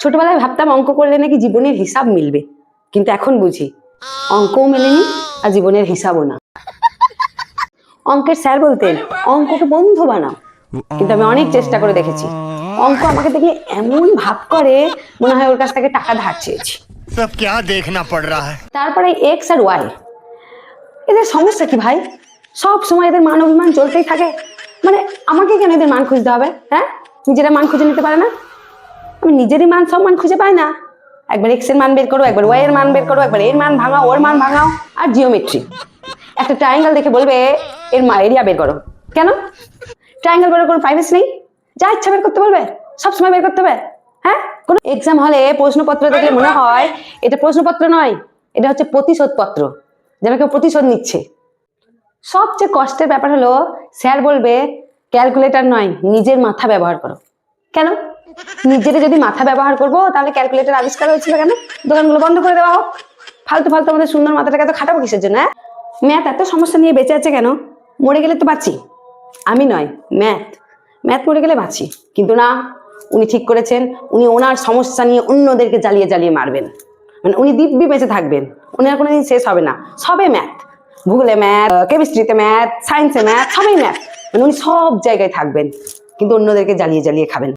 ছোটবেলায় ভাবতাম অঙ্ক করলে নাকি জীবনের হিসাব মিলবে, কিন্তু এখন বুঝি অঙ্কও মেলেনি আর জীবনের হিসাবও না। অঙ্কের স্যার বলতেন অঙ্ককে বন্ধু বানাও, কিন্তু আমি অনেক চেষ্টা করে দেখেছি অঙ্ক আমাকে দেখে এমন ভাব করে মনে হয় ওর কাছ থেকে টাকা ধার চেয়েছি। सब क्या देखना पड़ रहा है। তারপরে এক্স আর ওয়াই, এদের সমস্যা কি ভাই? সব সময় এদের মান অভিমান চলতেই থাকে। মানে আমাকে কেন এদের মান খুঁজতে হবে? হ্যাঁ, নিজেরা মান খুঁজে নিতে পারে না? আমি নিজেরই মান সম্মান খুঁজে পাই না। একবার এক্স এর মান বের করো, একবার ওয়াই এর মান বের করো, একবার এর মান ভাঙাও, ওর মান ভাঙাও। আর জিওমেট্রি, একটা ট্রায়াঙ্গেল দেখে বলবে এর এরিয়া বের করো। কেন? ট্রায়াঙ্গেল বের কোনো প্রাইভেসি নেই, যা ইচ্ছা বের করতে বলবে, সবসময় বের করতে হবে। হ্যাঁ, কোনো এক্সাম হলে প্রশ্নপত্র দেখলে মনে হয় এটা প্রশ্নপত্র নয়, এটা হচ্ছে প্রতিশোধপত্র, যেন কেউ প্রতিশোধ নিচ্ছে। সবচেয়ে কষ্টের ব্যাপার হলো স্যার বলবে ক্যালকুলেটর নয়, নিজের মাথা ব্যবহার করো। কেন? নিজের যদি মাথা ব্যবহার করবো তাহলে ক্যালকুলেটর আবিষ্কার হয়েছিল কেন? দোকানগুলো বন্ধ করে দেওয়া হোক। ফালতু ফালতু আমাদের সুন্দর মাথাটাকে এত খাটাবো কিসের জন্য? ম্যাথ এত সমস্যা নিয়ে বেঁচে আছে কেন? মরে গেলে তো বাঁচি, আমি নয় ম্যাথ মরে গেলে বাঁচি। কিন্তু না, উনি ঠিক করেছেন উনি ওনার সমস্যা নিয়ে অন্যদেরকে জ্বালিয়ে জ্বালিয়ে মারবেন। মানে উনি দিব্যি বেঁচে থাকবেন, উনার কোনোদিন শেষ হবে না। সবে ম্যাথ, ভূগোলে ম্যাথ, কেমিস্ট্রিতে ম্যাথ, সায়েন্সে ম্যাথ, সবই ম্যাথ। মানে উনি সব জায়গায় থাকবেন, কিন্তু অন্যদেরকে জ্বালিয়ে জ্বালিয়ে খাবেন।